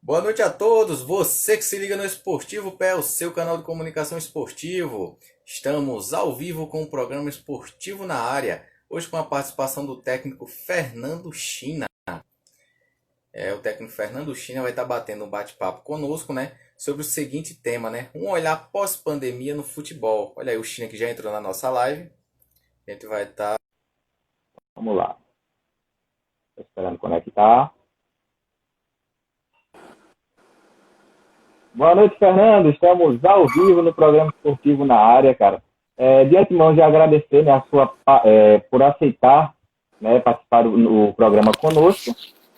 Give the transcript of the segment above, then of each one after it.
Boa noite a todos, você que se liga no Esportivo Pé, o seu canal de comunicação esportivo. Estamos ao vivo com o programa Esportivo na Área, hoje com a participação do técnico Fernando China. O técnico Fernando China vai estar batendo um bate-papo conosco, né, sobre o seguinte tema, né, um olhar pós-pandemia no futebol. Olha aí o China que já entrou na nossa live, a gente vai estar... Vamos lá, estou esperando conectar. Boa noite, Fernando. Estamos ao vivo no programa Esportivo na Área, cara. De antemão, já agradecer, né, por aceitar, né, participar do programa conosco.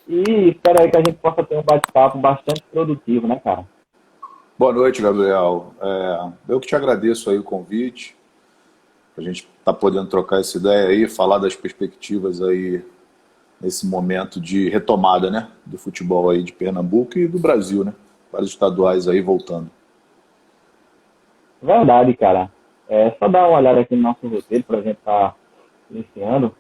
E espero aí que a gente possa ter um bate-papo bastante produtivo, né, cara? Boa noite, Gabriel. Eu que te agradeço aí o convite. A gente está podendo trocar essa ideia aí, falar das perspectivas aí nesse momento de retomada, né, do futebol aí de Pernambuco e do Brasil, né? Vários estaduais aí voltando. Verdade, cara. Só dar uma olhada aqui no nosso roteiro para a gente estar iniciando.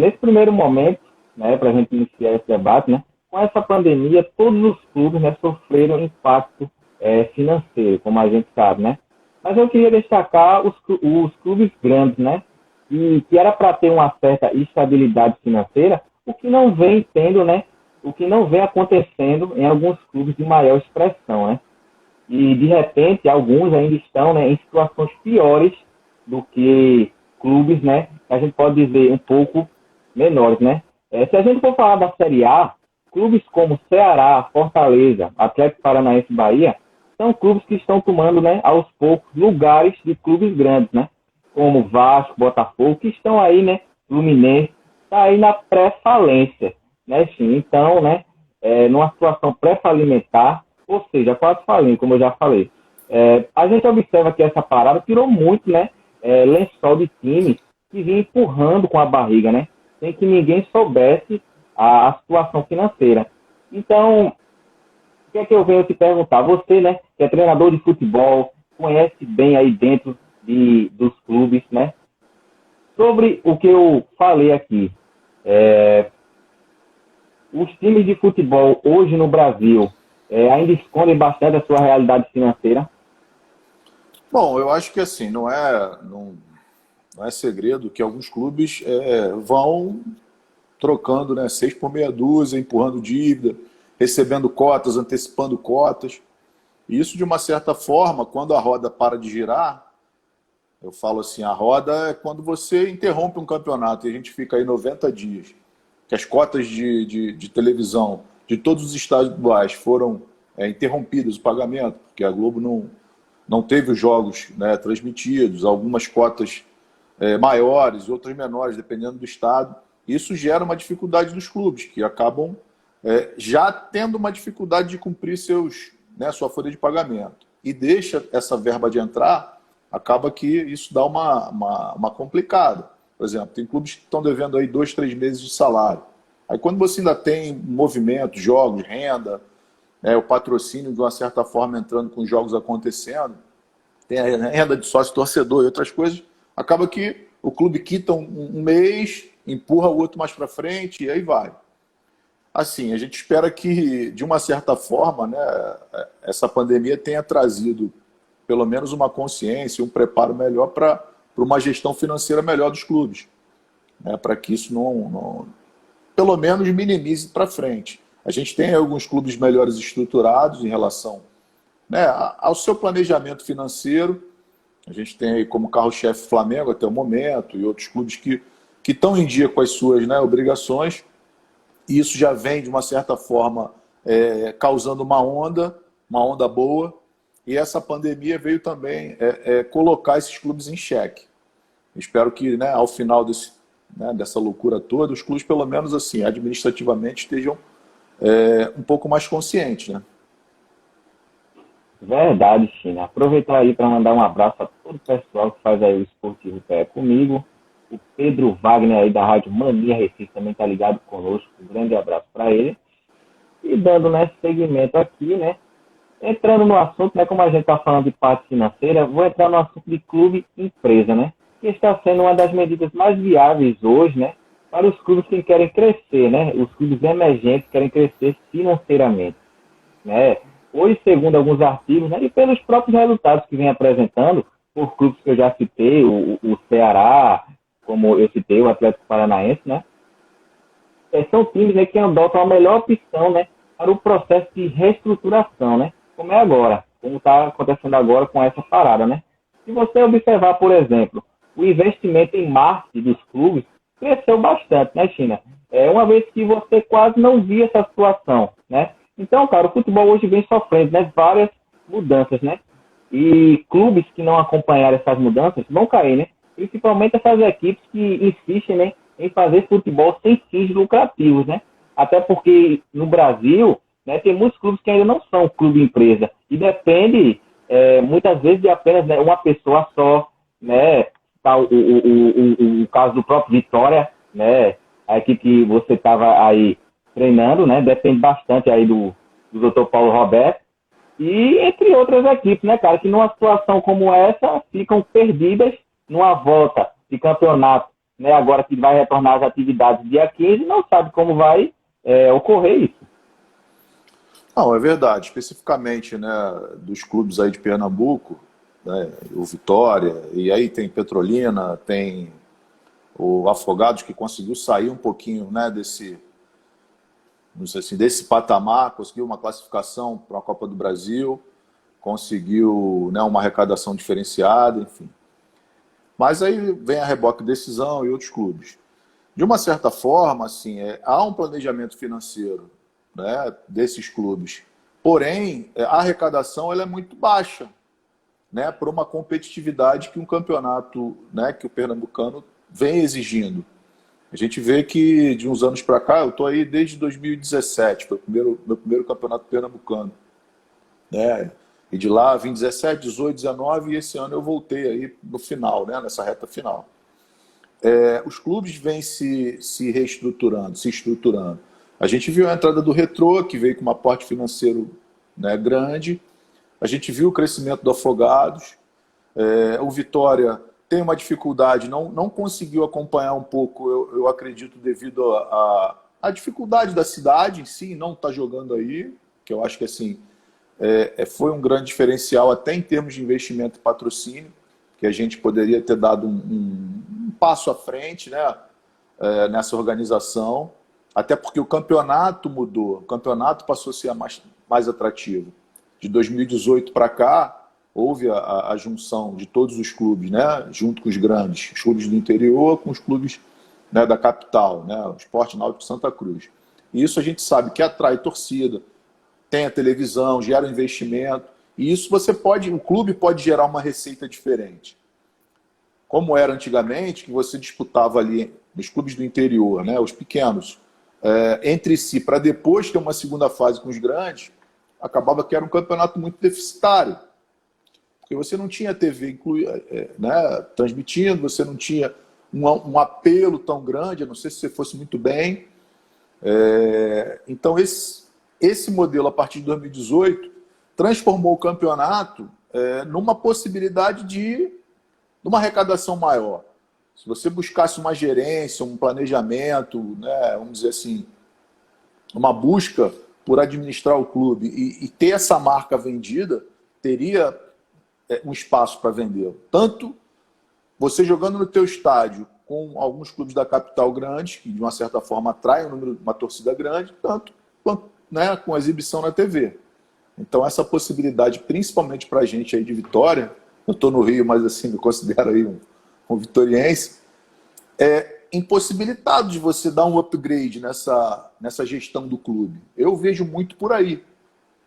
Nesse primeiro momento, né, para a gente iniciar esse debate, né, com essa pandemia, todos os clubes, né, sofreram impacto financeiro, como a gente sabe, né? Mas eu queria destacar os clubes grandes, né, que era para ter uma certa estabilidade financeira, o que não vem tendo, né? O que não vem acontecendo em alguns clubes de maior expressão, né? E, de repente, alguns ainda estão, né, em situações piores do que clubes, né, que a gente pode dizer um pouco menores, né? Se a gente for falar da Série A, clubes como Ceará, Fortaleza, Atlético Paranaense e Bahia, são clubes que estão tomando, né, aos poucos, lugares de clubes grandes, né? Como Vasco, Botafogo, que estão aí, né? Fluminense, está aí na pré-falência. Né, sim. Então, né, numa situação pré-falimentar, ou seja, quase falindo, como eu já falei. A gente observa que essa parada tirou muito, né, lençol de time que vinha empurrando com a barriga, né, sem que ninguém soubesse a situação financeira. Então, o que é que eu venho te perguntar? Você, né, que é treinador de futebol, conhece bem aí dentro dos clubes, né, sobre o que eu falei aqui. Os times de futebol hoje no Brasil ainda escondem bastante a sua realidade financeira? Bom, eu acho que assim, não é segredo que alguns clubes vão trocando, né, 6 por meia dúzia, empurrando dívida, recebendo cotas, antecipando cotas. E isso, de uma certa forma, quando a roda para de girar, eu falo assim, a roda é quando você interrompe um campeonato e a gente fica aí 90 dias. Que as cotas de televisão de todos os estaduais foram interrompidas, o pagamento, porque a Globo não teve os jogos, né, transmitidos, algumas cotas maiores, outras menores, dependendo do estado. Isso gera uma dificuldade dos clubes, que acabam já tendo uma dificuldade de cumprir sua folha de pagamento. E deixa essa verba de entrar, acaba que isso dá uma complicada. Por exemplo, tem clubes que estão devendo aí 2, 3 meses de salário. Aí quando você ainda tem movimento, jogos, renda, o patrocínio de uma certa forma entrando com os jogos acontecendo, tem a renda de sócio-torcedor e outras coisas, acaba que o clube quita um mês, empurra o outro mais para frente e aí vai. Assim, a gente espera que, de uma certa forma, né, essa pandemia tenha trazido pelo menos uma consciência, um preparo melhor para uma gestão financeira melhor dos clubes, né, para que isso não, pelo menos, minimize para frente. A gente tem alguns clubes melhores estruturados em relação, né, ao seu planejamento financeiro. A gente tem aí como carro-chefe Flamengo até o momento e outros clubes que estão em dia com as suas, né, obrigações, e isso já vem, de uma certa forma, causando uma onda boa, e essa pandemia veio também colocar esses clubes em xeque. Espero que, né, ao final dessa loucura toda, os clubes, pelo menos assim, administrativamente, estejam um pouco mais conscientes, né? Verdade, China. Aproveitar aí para mandar um abraço a todo o pessoal que faz aí o Esportivo Pé comigo. O Pedro Wagner aí da Rádio Mania Recife também está ligado conosco. Um grande abraço para ele. E dando, né, segmento aqui, né, Entrando no assunto, né, como a gente está falando de parte financeira, vou entrar no assunto de clube-empresa, né? Que está sendo uma das medidas mais viáveis hoje, né? Para os clubes que querem crescer, né? Os clubes emergentes querem crescer financeiramente, né? Hoje, segundo alguns artigos, né, e pelos próprios resultados que vem apresentando, por clubes que eu já citei, o Ceará, como eu citei, o Atlético Paranaense, né? São times, né, que adotam a melhor opção, né, para o processo de reestruturação, né? Como é agora, como está acontecendo agora com essa parada, né? Se você observar, por exemplo, o investimento em marketing dos clubes cresceu bastante, né, China? Uma vez que você quase não via essa situação, né? Então, cara, o futebol hoje vem sofrendo, né, várias mudanças, né? E clubes que não acompanharem essas mudanças vão cair, né? Principalmente essas equipes que insistem, né, em fazer futebol sem fins lucrativos, né? Até porque no Brasil, né, tem muitos clubes que ainda não são clube-empresa e depende, muitas vezes, de apenas, né, uma pessoa só, né? Tá, o caso do próprio Vitória, né? A equipe que você estava aí treinando, né? Depende bastante aí do Dr. Paulo Roberto e entre outras equipes, né, cara, que numa situação como essa ficam perdidas numa volta de campeonato, né, agora que vai retornar às atividades dia 15, não sabe como vai ocorrer isso. Não, é verdade. Especificamente, né, dos clubes aí de Pernambuco, né, o Vitória, e aí tem Petrolina, tem o Afogados, que conseguiu sair um pouquinho, né, não sei assim, desse patamar, conseguiu uma classificação para a Copa do Brasil, conseguiu, né, uma arrecadação diferenciada, enfim. Mas aí vem a Reboque Decisão e outros clubes. De uma certa forma, assim, há um planejamento financeiro, né, desses clubes. Porém, a arrecadação ela é muito baixa, né, por uma competitividade que um campeonato, né, que o pernambucano vem exigindo. A gente vê que de uns anos para cá, eu estou aí desde 2017, foi meu primeiro campeonato pernambucano, né? E de lá vim 17, 18, 19 e esse ano eu voltei aí no final, né, nessa reta final. Os clubes vêm se reestruturando, se estruturando. A gente viu a entrada do Retrô, que veio com um aporte financeiro, né, grande. A gente viu o crescimento do Afogados. O Vitória tem uma dificuldade, não conseguiu acompanhar um pouco, eu acredito, devido à dificuldade da cidade em si, não está jogando aí, que eu acho que assim, foi um grande diferencial até em termos de investimento e patrocínio, que a gente poderia ter dado um passo à frente, né, nessa organização, até porque o campeonato mudou, o campeonato passou a ser mais atrativo. De 2018 para cá, houve a junção de todos os clubes, né, junto com os grandes, os clubes do interior com os clubes, né, da capital, né, o Sport Náutico Santa Cruz. E isso a gente sabe que atrai torcida, tem a televisão, gera investimento, e isso o clube pode gerar uma receita diferente. Como era antigamente, que você disputava ali nos clubes do interior, né, os pequenos, entre si, para depois ter uma segunda fase com os grandes, acabava que era um campeonato muito deficitário. Porque você não tinha TV né, transmitindo, você não tinha um apelo tão grande, a não ser se você fosse muito bem. Então, esse modelo, a partir de 2018, transformou o campeonato numa possibilidade de uma arrecadação maior. Se você buscasse uma gerência, um planejamento, né, vamos dizer assim, uma busca por administrar o clube e ter essa marca vendida, teria um espaço para vender. Tanto você jogando no teu estádio com alguns clubes da capital grandes, que de uma certa forma atraem uma torcida grande, tanto quanto, né, com a exibição na TV. Então essa possibilidade, principalmente para a gente aí de Vitória, eu estou no Rio, mas assim, me considero aí um vitoriense, impossibilitado de você dar um upgrade nessa gestão do clube. Eu vejo muito por aí,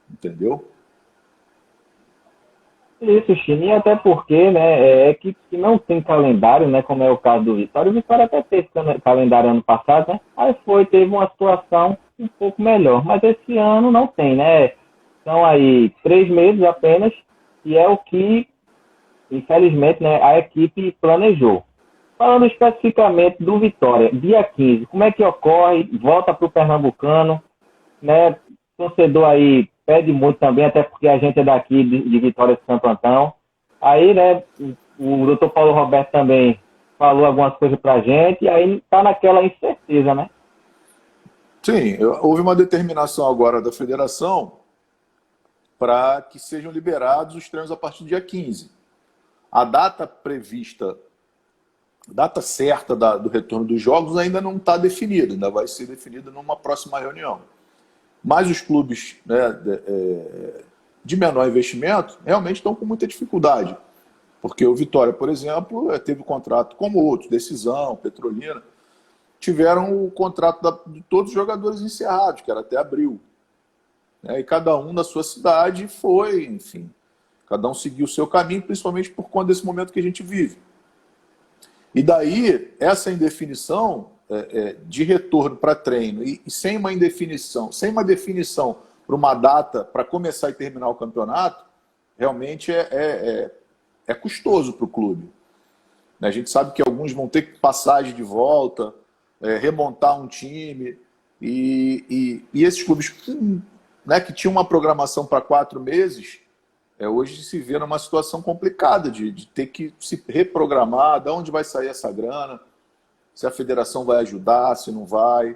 entendeu? Isso, China, e até porque, né, equipes que não tem calendário, né, como é o caso do Vitória, o Vitória até teve calendário ano passado, né, aí teve uma situação um pouco melhor, mas esse ano não tem, né, são aí 3 meses apenas, e é o que, infelizmente, né, a equipe planejou. Falando especificamente do Vitória, dia 15, como é que ocorre, volta para o Pernambucano, né, torcedor aí pede muito também, até porque a gente é daqui de Vitória de Santo Antão. Aí, né, o doutor Paulo Roberto também falou algumas coisas pra gente, e aí tá naquela incerteza, né? Sim, houve uma determinação agora da federação para que sejam liberados os treinos a partir do dia 15. A data prevista, data certa do retorno dos jogos ainda não está definida, ainda vai ser definida numa próxima reunião. Mas os clubes, né, de menor investimento realmente estão com muita dificuldade. Porque o Vitória, por exemplo, teve contrato, como outros, Decisão, Petrolina, tiveram o contrato de todos os jogadores encerrados, que era até abril. Né? E cada um na sua cidade foi, enfim, cada um seguiu o seu caminho, principalmente por conta desse momento que a gente vive. E daí, essa indefinição de retorno para treino e sem uma indefinição, sem uma definição para uma data para começar e terminar o campeonato, realmente é custoso para o clube. A gente sabe que alguns vão ter que passagem de volta, remontar um time, e esses clubes né, que tinham uma programação para 4 meses, hoje se vê numa situação complicada de ter que se reprogramar, de onde vai sair essa grana, se a federação vai ajudar, se não vai.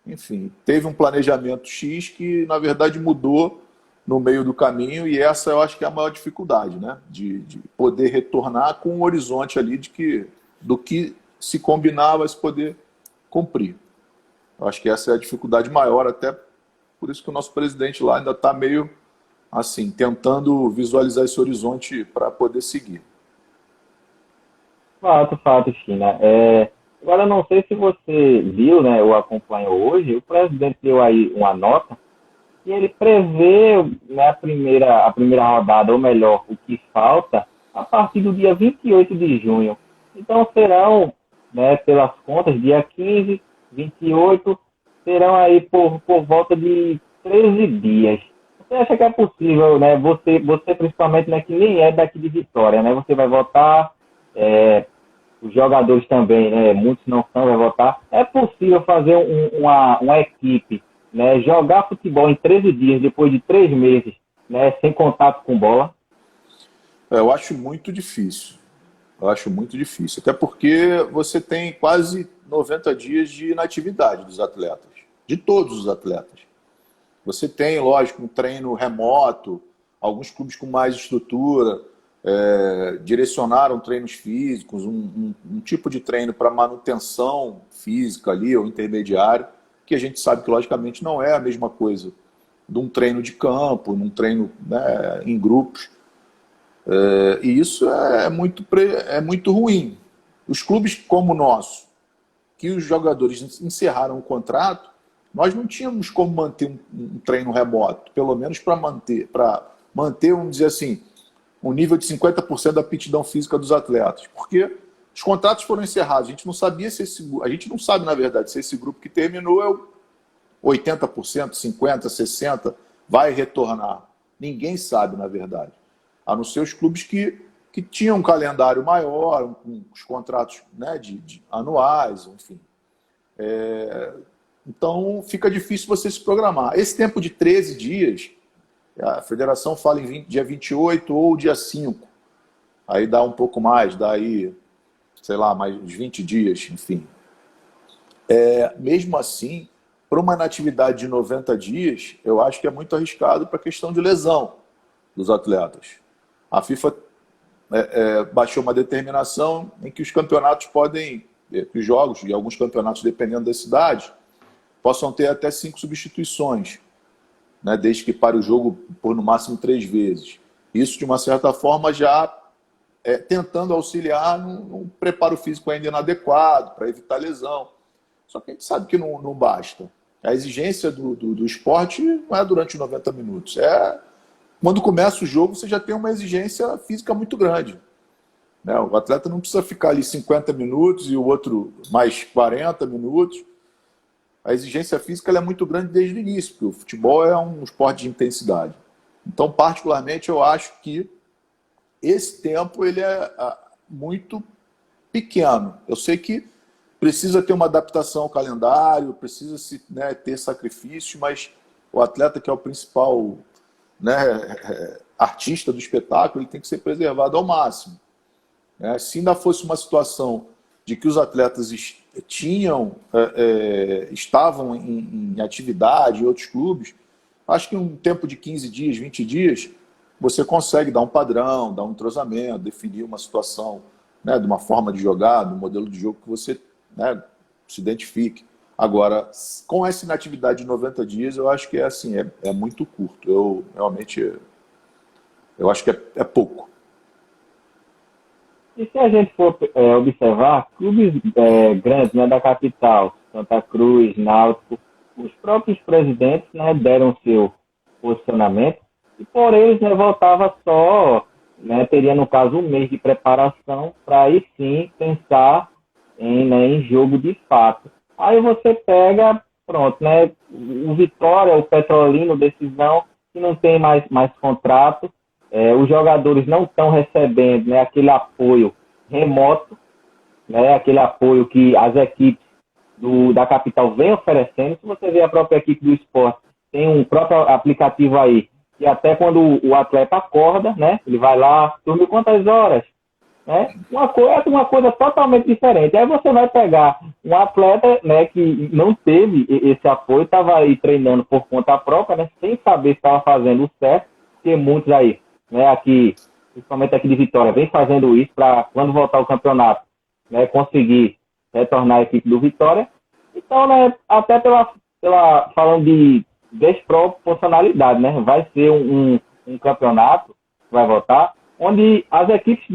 Enfim, teve um planejamento X que, na verdade, mudou no meio do caminho, e essa eu acho que é a maior dificuldade, né? De poder retornar com um horizonte ali do que se combinar vai se poder cumprir. Eu acho que essa é a dificuldade maior, até por isso que o nosso presidente lá ainda está meio assim, tentando visualizar esse horizonte para poder seguir. Fato, China. Agora, eu não sei se você viu, né, ou acompanhou hoje, o presidente deu aí uma nota e ele prevê, né, a primeira rodada, ou melhor, o que falta, a partir do dia 28 de junho. Então, serão, né, pelas contas, dia 15, 28, serão aí por volta de 13 dias. Você acha que é possível, né, você principalmente, né, que nem é daqui de Vitória, né, você vai votar, os jogadores também, né, muitos não são, vai votar. É possível fazer uma equipe, né, jogar futebol em 13 dias, depois de 3 meses, né, sem contato com bola? Eu acho muito difícil. Eu acho muito difícil. Até porque você tem quase 90 dias de inatividade dos atletas. De todos os atletas. Você tem, lógico, um treino remoto, alguns clubes com mais estrutura, direcionaram treinos físicos, um tipo de treino para manutenção física ali, ou intermediário, que a gente sabe que, logicamente, não é a mesma coisa de um treino de campo, num treino, né, em grupos. E isso é muito ruim. Os clubes como o nosso, que os jogadores encerraram o contrato, nós não tínhamos como manter um treino remoto, pelo menos para manter, vamos dizer assim, um nível de 50% da aptidão física dos atletas. Porque os contratos foram encerrados. A gente não sabia a gente não sabe, na verdade, se esse grupo que terminou é o 80%, 50%, 60% vai retornar. Ninguém sabe, na verdade. A não ser os clubes que tinham um calendário maior, com os contratos, né, de anuais, enfim. Então, fica difícil você se programar. Esse tempo de 13 dias, a federação fala em dia 28 ou dia 5. Aí dá um pouco mais, dá aí, sei lá, mais uns 20 dias, enfim. Mesmo assim, para uma inatividade de 90 dias, eu acho que é muito arriscado para a questão de lesão dos atletas. A FIFA baixou uma determinação em que os campeonatos que os jogos, e alguns campeonatos, dependendo da cidade, possam ter até 5 substituições, né, desde que pare o jogo por no máximo 3 vezes. Isso, de uma certa forma, já tentando auxiliar num preparo físico ainda inadequado, para evitar lesão. Só que a gente sabe que não basta. A exigência do esporte não é durante 90 minutos. Quando começa o jogo, você já tem uma exigência física muito grande. Né? O atleta não precisa ficar ali 50 minutos e o outro mais 40 minutos. A exigência física ela é muito grande desde o início, porque o futebol é um esporte de intensidade. Então, particularmente, eu acho que esse tempo ele é muito pequeno. Eu sei que precisa ter uma adaptação ao calendário, precisa ter sacrifício, mas o atleta, que é o principal né, artista do espetáculo, ele tem que ser preservado ao máximo. Né? Se ainda fosse uma situação de que os atletas estavam em atividade em outros clubes, acho que em um tempo de 15 dias, 20 dias, você consegue dar um padrão, dar um entrosamento, definir uma situação, né, de uma forma de jogar, de um modelo de jogo que você, né, se identifique. Agora, com essa inatividade de 90 dias, eu acho que é muito curto. Eu acho que é pouco. E se a gente for observar, clubes grandes, né, da capital, Santa Cruz, Náutico, os próprios presidentes, né, deram seu posicionamento e por eles, né, voltava só, né, teria no caso um mês de preparação para aí sim pensar em jogo de fato. Aí você pega, pronto, né, o Vitória, o Petrolino, Decisão, que não tem mais contrato, os jogadores não estão recebendo, né, aquele apoio remoto, né, aquele apoio que as equipes da capital vêm oferecendo. Se você vê a própria equipe do esporte, tem um próprio aplicativo aí, que até quando o atleta acorda, né, ele vai lá, dormiu quantas horas? Né? Uma coisa totalmente diferente. Aí você vai pegar um atleta, né, que não teve esse apoio, estava aí treinando por conta própria, né, sem saber se estava fazendo o certo, porque muitos aí, né, aqui, principalmente aqui de Vitória, vem fazendo isso para quando voltar o campeonato, né, conseguir retornar a equipe do Vitória. Então, né, até falando de desproporcionalidade, né, vai ser um campeonato que vai voltar, onde as equipes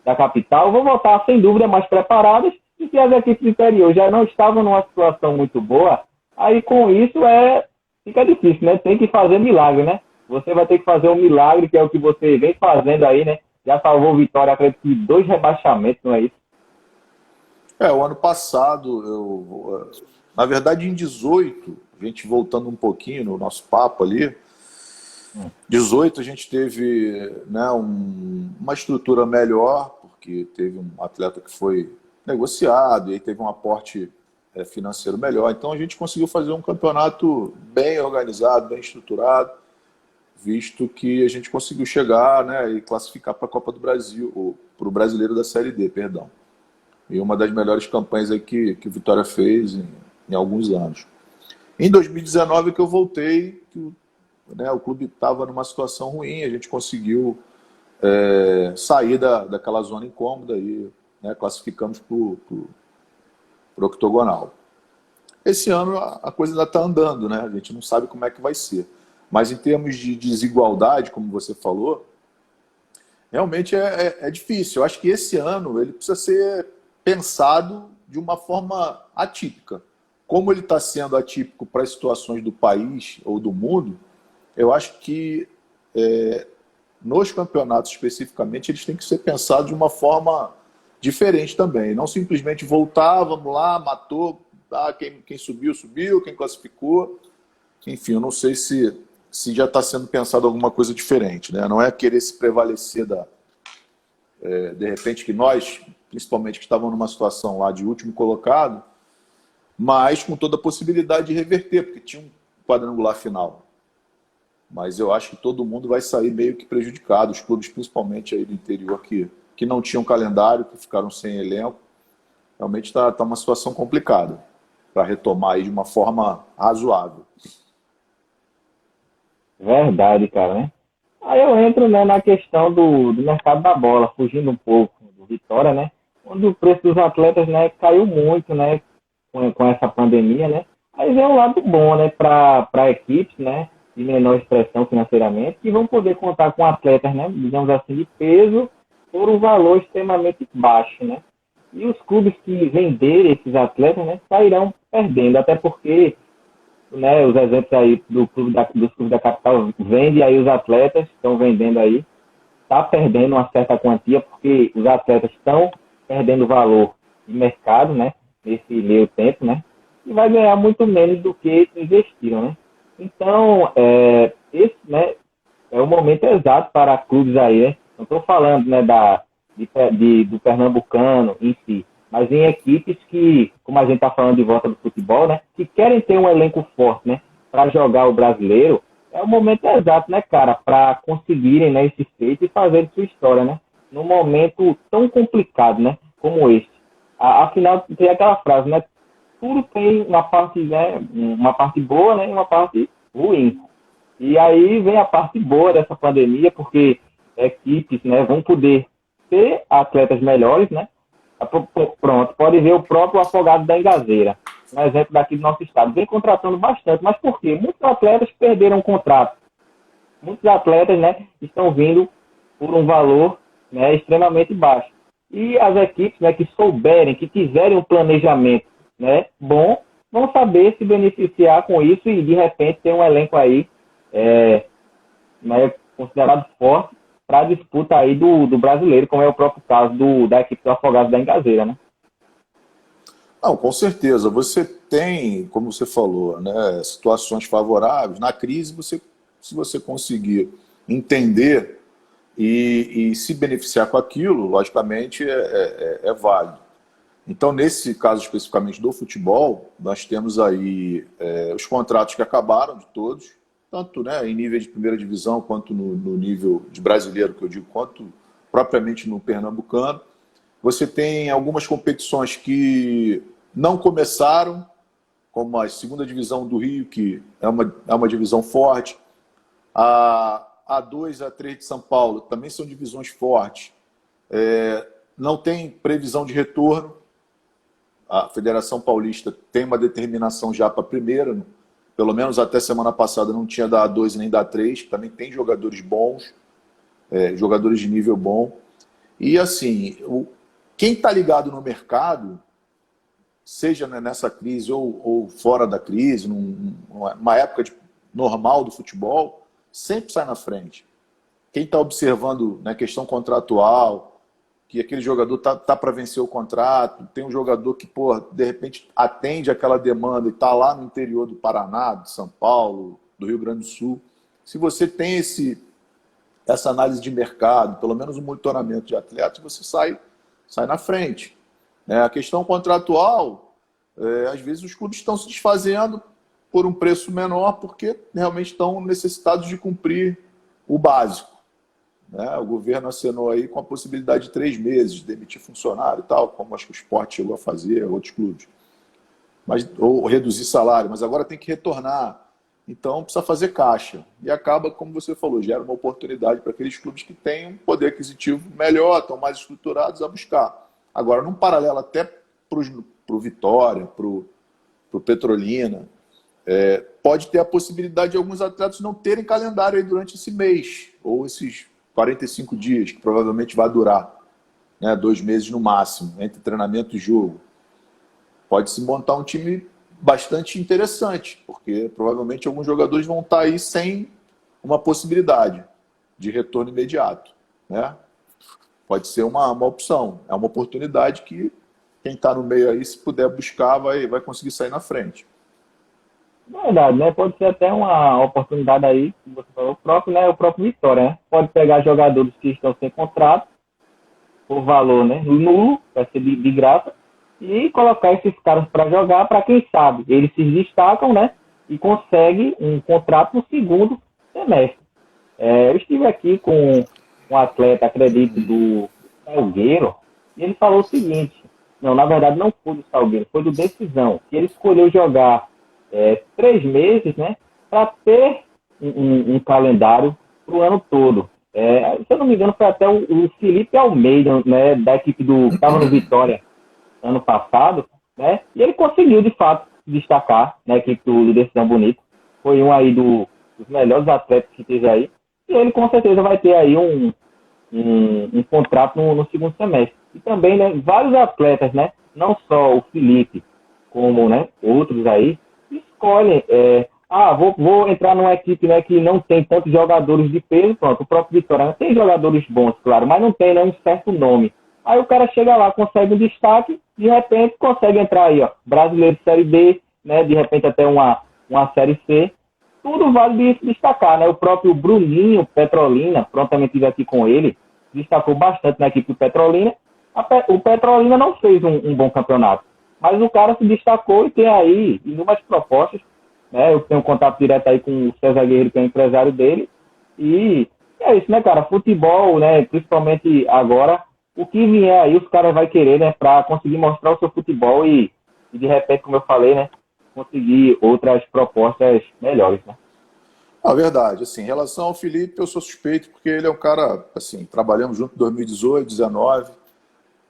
da capital vão voltar, sem dúvida, mais preparadas, e que as equipes do interior já não estavam numa situação muito boa. Aí, com isso, fica difícil, né? Tem que fazer milagre, né? Você vai ter que fazer um milagre, que é o que você vem fazendo aí, né? Já salvou o Vitória, acredito que 2 rebaixamentos, não é isso? O ano passado, na verdade, em 18, a gente voltando um pouquinho no nosso papo ali, 18 a gente teve, né, uma estrutura melhor, porque teve um atleta que foi negociado e aí teve um aporte financeiro melhor. Então a gente conseguiu fazer um campeonato bem organizado, bem estruturado, visto que a gente conseguiu chegar, né, e classificar para a Copa do Brasil, ou para o Brasileiro da Série D, perdão. E uma das melhores campanhas aí que o Vitória fez em alguns anos. Em 2019 que eu voltei, né, o clube estava numa situação ruim, a gente conseguiu sair daquela zona incômoda e, né, classificamos para o octogonal. Esse ano a coisa ainda está andando, né? A gente não sabe como é que vai ser. Mas em termos de desigualdade, como você falou, realmente é difícil. Eu acho que esse ano ele precisa ser pensado de uma forma atípica. Como ele está sendo atípico para as situações do país ou do mundo, eu acho que nos campeonatos especificamente eles têm que ser pensados de uma forma diferente também. Não simplesmente voltar, vamos lá, matou, quem subiu, subiu, quem classificou. Enfim, eu não sei se já está sendo pensado alguma coisa diferente, né? Não é querer se prevalecer de repente que nós, principalmente que estavam numa situação lá de último colocado, mas com toda a possibilidade de reverter, porque tinha um quadrangular final. Mas eu acho que todo mundo vai sair meio que prejudicado, os clubes principalmente aí do interior que não tinham calendário, que ficaram sem elenco. Realmente está uma situação complicada para retomar aí de uma forma razoável. Verdade, cara, né? Aí eu entro, né, na questão do mercado da bola, fugindo um pouco do Vitória, né? Onde o preço dos atletas, né, caiu muito, né, com essa pandemia, né? Aí vem um lado bom, né, para equipes, né, de menor expressão financeiramente, que vão poder contar com atletas, né, digamos assim, de peso por um valor extremamente baixo, né? E os clubes que venderem esses atletas, né, sairão perdendo, até porque, né, os exemplos aí dos clubes da capital vendem aí os atletas, estão vendendo aí, está perdendo uma certa quantia, porque os atletas estão perdendo valor de mercado, né, nesse meio tempo, né, e vai ganhar muito menos do que investiram, né. Então, esse, né, é o momento exato para clubes aí, né, não estou falando, né, do pernambucano em si, mas em equipes que, como a gente está falando de volta do futebol, né, que querem ter um elenco forte, né, para jogar o brasileiro, é o momento exato, né, cara, para conseguirem, né, esse feito e fazerem sua história, né? Num momento tão complicado, né, como este. Afinal, tem aquela frase, né? Tudo tem uma parte, né, uma parte boa, né, e uma parte ruim. E aí vem a parte boa dessa pandemia, porque equipes, né, vão poder ter atletas melhores, né? Pronto, pode ver o próprio Afogados da Engazeira, um exemplo daqui do nosso estado, vem contratando bastante, mas por quê? Muitos atletas perderam o contrato. Muitos atletas, né, estão vindo por um valor, né, extremamente baixo. E as equipes, né, que souberem, que tiverem um planejamento, né, bom, vão saber se beneficiar com isso e de repente ter um elenco aí né, considerado forte para a disputa aí do brasileiro, como é o próprio caso da equipe do Afogados da Engazeira, né? Não, com certeza. Você tem, como você falou, né, situações favoráveis. Na crise, se você conseguir entender e se beneficiar com aquilo, logicamente é válido. Então, nesse caso especificamente do futebol, nós temos aí os contratos que acabaram de todos, tanto, né, em nível de primeira divisão, quanto no nível de brasileiro, que eu digo, quanto propriamente no pernambucano. Você tem algumas competições que não começaram, como a segunda divisão do Rio, que é uma divisão forte. A A2 e a A3 de São Paulo também são divisões fortes. Não tem previsão de retorno. A Federação Paulista tem uma determinação já para a primeira, pelo menos até semana passada não tinha da A2 nem da A3, também tem jogadores bons, jogadores de nível bom. E assim, quem está ligado no mercado, seja nessa crise ou fora da crise, numa época normal do futebol, sempre sai na frente. Quem está observando na questão contratual, que aquele jogador tá para vencer o contrato, tem um jogador que, de repente, atende aquela demanda e está lá no interior do Paraná, de São Paulo, do Rio Grande do Sul. Se você tem essa análise de mercado, pelo menos um monitoramento de atletas, você sai na frente. A questão contratual, às vezes os clubes estão se desfazendo por um preço menor porque realmente estão necessitados de cumprir o básico. O governo acenou aí com a possibilidade de 3 meses de demitir funcionário e tal, como acho que o Sport chegou a fazer, outros clubes. Ou reduzir salário, mas agora tem que retornar. Então precisa fazer caixa. E acaba, como você falou, gera uma oportunidade para aqueles clubes que têm um poder aquisitivo melhor, estão mais estruturados a buscar. Agora, num paralelo até para o Vitória, para o Petrolina, pode ter a possibilidade de alguns atletas não terem calendário aí durante esse mês, ou esses 45 dias, que provavelmente vai durar, 2 meses no máximo, entre treinamento e jogo. Pode-se montar um time bastante interessante, porque provavelmente alguns jogadores vão estar aí sem uma possibilidade de retorno imediato. Pode ser uma opção, é uma oportunidade que quem está no meio aí, se puder buscar, vai conseguir sair na frente. Verdade, né? Pode ser até uma oportunidade aí, como você falou, o próprio Vitória, né? Pode pegar jogadores que estão sem contrato, por valor, né, nulo, vai ser de graça, e colocar esses caras para jogar, para quem sabe, eles se destacam, né? E conseguem um contrato no segundo semestre. Eu estive aqui com um atleta, acredito, do Salgueiro, e ele falou o seguinte, não, na verdade não foi do Salgueiro, foi do Decisão, que ele escolheu jogar 3 meses, né, para ter um calendário para o ano todo. Se eu não me engano, foi até o Felipe Almeida, né, da equipe que estava no Vitória ano passado, né, e ele conseguiu, de fato, se destacar na equipe do Decisão Bonito. Foi um aí dos melhores atletas que teve aí, e ele com certeza vai ter aí um contrato no segundo semestre. E também, né, vários atletas, né, não só o Felipe, como, né, outros aí, escolhem, vou entrar numa equipe, né, que não tem tantos jogadores de peso, pronto, o próprio Vitória tem jogadores bons, claro, mas não tem, né, um certo nome. Aí o cara chega lá, consegue um destaque, de repente consegue entrar aí, brasileiro Série B, né, de repente até uma Série C, tudo vale de se destacar, né, o próprio Bruninho Petrolina, prontamente estive aqui com ele, destacou bastante na equipe do Petrolina. O Petrolina não fez um bom campeonato, mas o cara se destacou e tem aí inúmeras propostas né? Eu tenho um contato direto aí com o César Guerreiro, que é o empresário dele, e é isso, né, cara? Futebol, né, principalmente agora, o que vier aí, os caras vão querer, né, para conseguir mostrar o seu futebol e, de repente, como eu falei, né, conseguir outras propostas melhores, né? A verdade, assim, em relação ao Felipe, eu sou suspeito porque ele é um cara, assim, trabalhamos junto em 2018, 2019,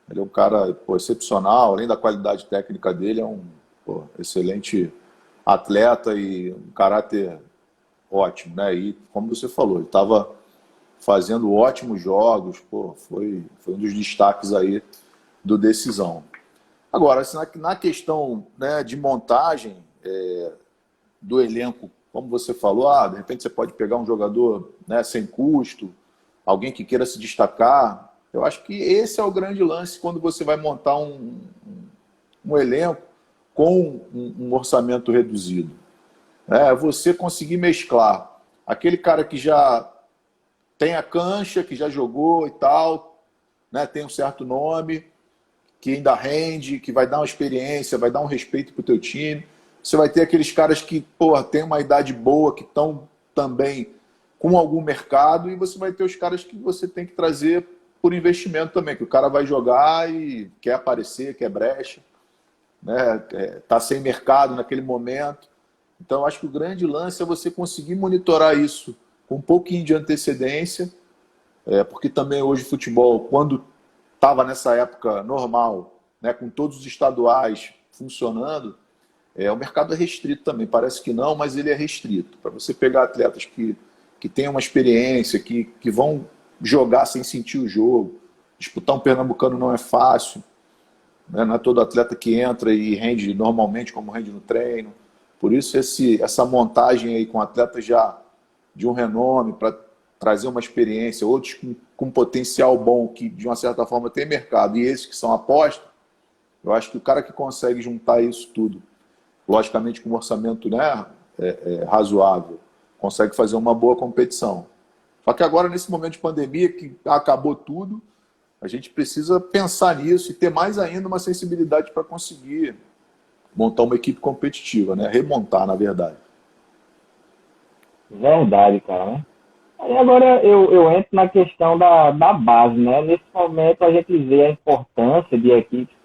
ele é um cara, pô, excepcional, além da qualidade técnica dele, é um, pô, excelente atleta e um caráter ótimo, né? E, como você falou, ele estava fazendo ótimos jogos, pô, foi um dos destaques aí do Decisão. Agora, assim, na questão, né, de montagem do elenco, como você falou, de repente você pode pegar um jogador, né, sem custo, alguém que queira se destacar. Eu acho que esse é o grande lance quando você vai montar um elenco com um orçamento reduzido. É você conseguir mesclar aquele cara que já tem a cancha, que já jogou e tal, né, tem um certo nome, que ainda rende, que vai dar uma experiência, vai dar um respeito pro teu time. Você vai ter aqueles caras que, porra, tem uma idade boa, que estão também com algum mercado, e você vai ter os caras que você tem que trazer por investimento também, que o cara vai jogar e quer aparecer, quer brecha, né? Tá sem mercado naquele momento. Então, eu acho que o grande lance é você conseguir monitorar isso com um pouquinho de antecedência, porque também hoje o futebol, quando estava nessa época normal, né, com todos os estaduais funcionando, o mercado é restrito também. Parece que não, mas ele é restrito. Para você pegar atletas que têm uma experiência, que vão jogar sem sentir o jogo, disputar um Pernambucano não é fácil, né? Não é todo atleta que entra e rende normalmente como rende no treino. Por isso essa montagem aí com atletas já de um renome para trazer uma experiência, outros com potencial bom, que de uma certa forma tem mercado, e esses que são apostas, eu acho que o cara que consegue juntar isso tudo, logicamente com um orçamento, né, razoável, consegue fazer uma boa competição. Só que agora, nesse momento de pandemia, que acabou tudo, a gente precisa pensar nisso e ter mais ainda uma sensibilidade para conseguir montar uma equipe competitiva, né? Remontar, na verdade. Verdade, cara, né? Aí agora eu entro na questão da base, né? Nesse momento a gente vê a importância de equipes,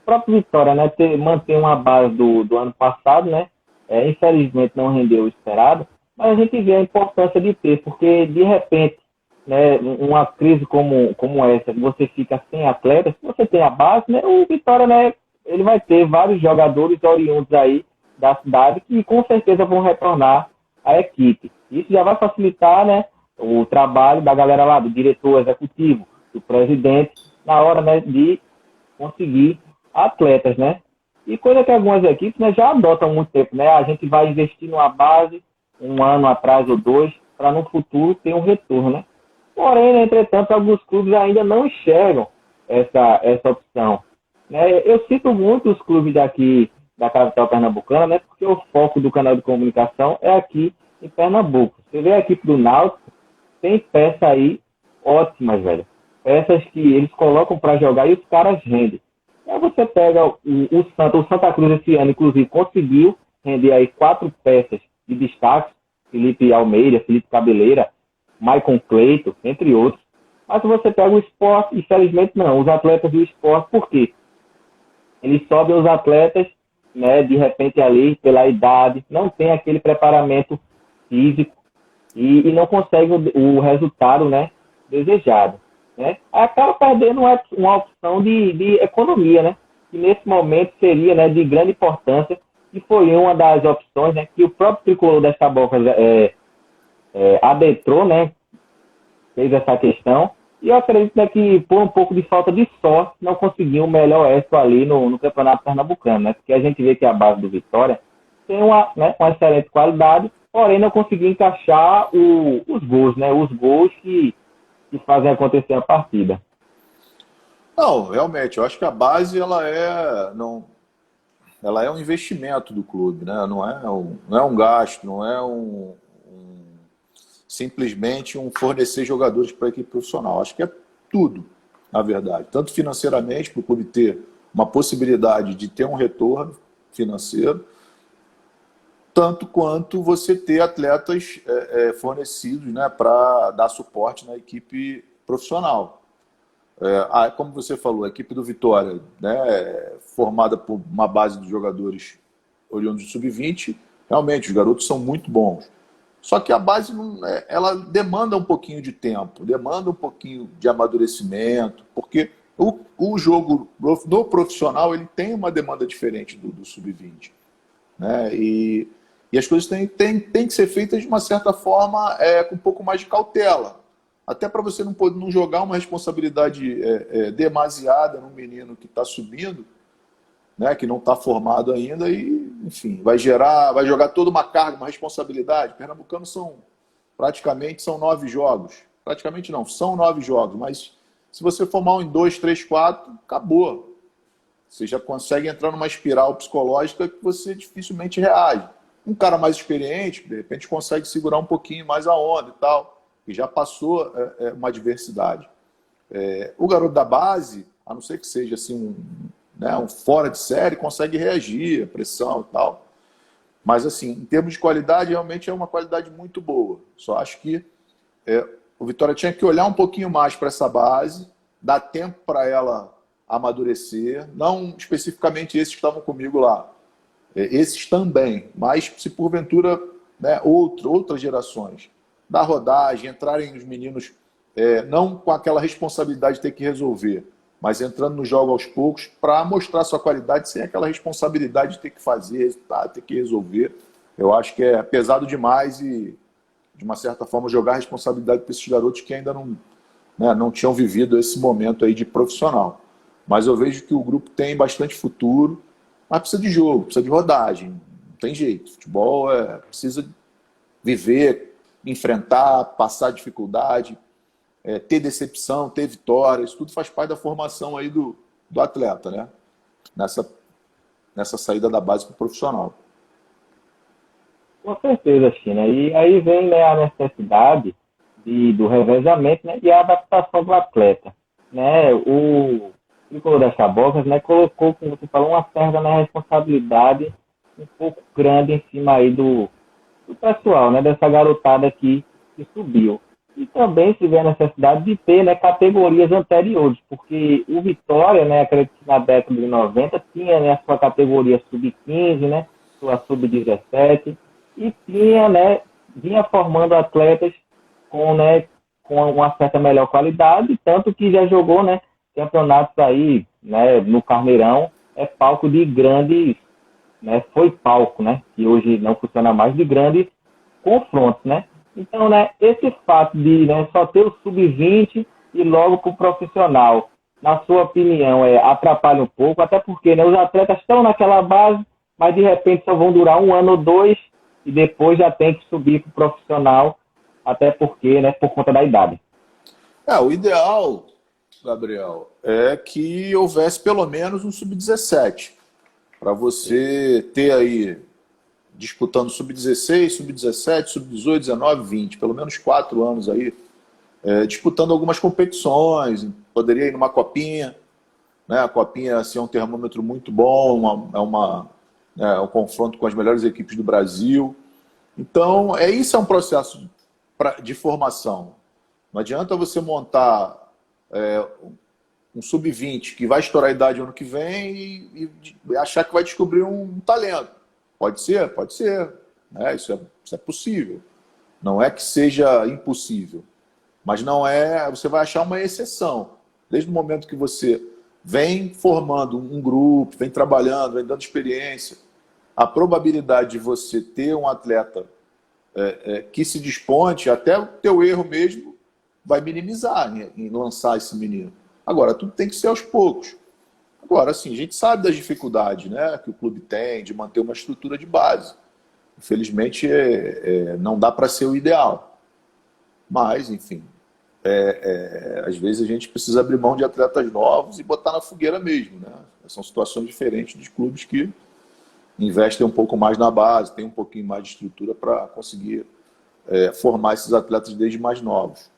próprio Vitória, né? Manter uma base do ano passado, né? Infelizmente não rendeu o esperado, mas a gente vê a importância de ter, porque de repente, né, uma crise como essa, você fica sem atletas, se você tem a base, né? O Vitória, né? Ele vai ter vários jogadores oriundos aí da cidade que com certeza vão retornar à equipe. Isso já vai facilitar, né, o trabalho da galera lá, do diretor executivo, do presidente, na hora, né, de conseguir atletas, né? E coisa que algumas equipes, né, já adotam há muito tempo, né? A gente vai investir numa base um ano atrás ou dois para no futuro ter um retorno, né? Porém, né, entretanto, alguns clubes ainda não enxergam essa opção, né? Eu cito muito os clubes daqui da capital pernambucana, né? Porque o foco do canal de comunicação é aqui em Pernambuco. Você vê a equipe do Náutico, tem peça aí ótimas, velho. Peças que eles colocam para jogar e os caras rendem. Aí você pega o Santa Cruz esse ano, inclusive, conseguiu render aí 4 peças de destaque, Felipe Almeida, Felipe Cabeleira, Maicon Cleito, entre outros. Mas se você pega o Sport, infelizmente não, os atletas do Sport, por quê? Eles sobem os atletas, né, de repente ali, pela idade, não tem aquele preparamento físico e não consegue o resultado, né, desejado, né? Acaba perdendo uma opção de economia, né, que nesse momento seria, né, de grande importância, e foi uma das opções, né, que o próprio tricolor das Tabocas adentrou, né, fez essa questão. E eu acredito, né, que por um pouco de falta de sorte não conseguiu o melhor êxito ali no Campeonato Pernambucano, né? Porque a gente vê que a base do Vitória tem uma excelente qualidade, porém não conseguiu encaixar os gols, né? Os gols que fazem acontecer a partida. Não, realmente, eu acho que a base ela é um investimento do clube, né? Não é um gasto, não é simplesmente um fornecer jogadores para a equipe profissional. Acho que é tudo, na verdade. Tanto financeiramente, para o clube ter uma possibilidade de ter um retorno financeiro, tanto quanto você ter atletas fornecidos, né, para dar suporte na equipe profissional. Como você falou, a equipe do Vitória, né, formada por uma base de jogadores oriundos do sub-20, realmente os garotos são muito bons. Só que a base ela demanda um pouquinho de tempo, demanda um pouquinho de amadurecimento, porque o jogo do profissional ele tem uma demanda diferente do sub-20. Né? E as coisas têm que ser feitas de uma certa forma com um pouco mais de cautela. Até para você não jogar uma responsabilidade demasiada no menino que está subindo, né, que não está formado ainda, e, enfim, vai jogar toda uma carga, uma responsabilidade. Pernambucanos praticamente são 9 jogos. Praticamente não, são 9 jogos, mas se você formar em 2, 3, 4, acabou. Você já consegue entrar numa espiral psicológica que você dificilmente reage. Um cara mais experiente, de repente, consegue segurar um pouquinho mais a onda e tal, e já passou uma adversidade. O garoto da base, a não ser que seja assim um fora de série, consegue reagir à pressão e tal. Mas, assim, em termos de qualidade, realmente é uma qualidade muito boa. Só acho que o Vitória tinha que olhar um pouquinho mais para essa base, dar tempo para ela amadurecer, não especificamente esses que estavam comigo lá, esses também, mas se porventura, né, outras gerações, dar rodagem, entrarem os meninos não com aquela responsabilidade de ter que resolver, mas entrando no jogo aos poucos para mostrar sua qualidade sem aquela responsabilidade de ter que fazer, ter que resolver. Eu acho que é pesado demais e, de uma certa forma, jogar a responsabilidade para esses garotos que ainda não tinham vivido esse momento aí de profissional. Mas eu vejo que o grupo tem bastante futuro, mas precisa de jogo, precisa de rodagem. Não tem jeito. Futebol precisa viver, enfrentar, passar dificuldade, ter decepção, ter vitória. Isso tudo faz parte da formação aí do atleta, né? Nessa saída da base para o profissional. Com certeza, China. E aí vem, né, a necessidade do revezamento, né, e a adaptação do atleta. Né? O Tricolor das Caboclas, né, colocou, como você falou, uma certa, né, responsabilidade um pouco grande em cima aí do pessoal, né, dessa garotada aqui que subiu. E também se vê a necessidade de ter, né, categorias anteriores, porque o Vitória, né, acredito que na década de 90 tinha, né, a sua categoria sub-15, né, sua sub-17, e tinha, né, vinha formando atletas com uma certa melhor qualidade, tanto que já jogou, né, campeonatos aí, né, no Carneirão, palco de grandes, né, foi palco, né, que hoje não funciona mais, de grandes confrontos, né. Então, né, esse fato de, né, só ter o sub-20 e logo para o profissional, na sua opinião, atrapalha um pouco, até porque, né, os atletas estão naquela base, mas de repente só vão durar 1 ano ou 2 e depois já tem que subir para o profissional, até porque, né, por conta da idade. O ideal, Gabriel, é que houvesse pelo menos um sub-17, para você ter aí disputando sub-16, sub-17, sub-18, 19, 20, pelo menos 4 anos aí, disputando algumas competições, poderia ir numa copinha, né? A copinha assim, é um termômetro muito bom, um confronto com as melhores equipes do Brasil. Então, isso é um processo de formação. Não adianta você montar um sub-20 que vai estourar a idade ano que vem e achar que vai descobrir um talento. Pode ser, né? Isso é possível. Não é que seja impossível, mas você vai achar uma exceção. Desde o momento que você vem formando um grupo, vem trabalhando, vem dando experiência, a probabilidade de você ter um atleta que se desponte, até o teu erro mesmo, vai minimizar em lançar esse menino. Agora, tudo tem que ser aos poucos. Agora, assim, a gente sabe das dificuldades, né, que o clube tem de manter uma estrutura de base. Infelizmente, não dá para ser o ideal. Mas, enfim, às vezes a gente precisa abrir mão de atletas novos e botar na fogueira mesmo, né? São situações diferentes de clubes que investem um pouco mais na base, tem um pouquinho mais de estrutura para conseguir formar esses atletas desde mais novos.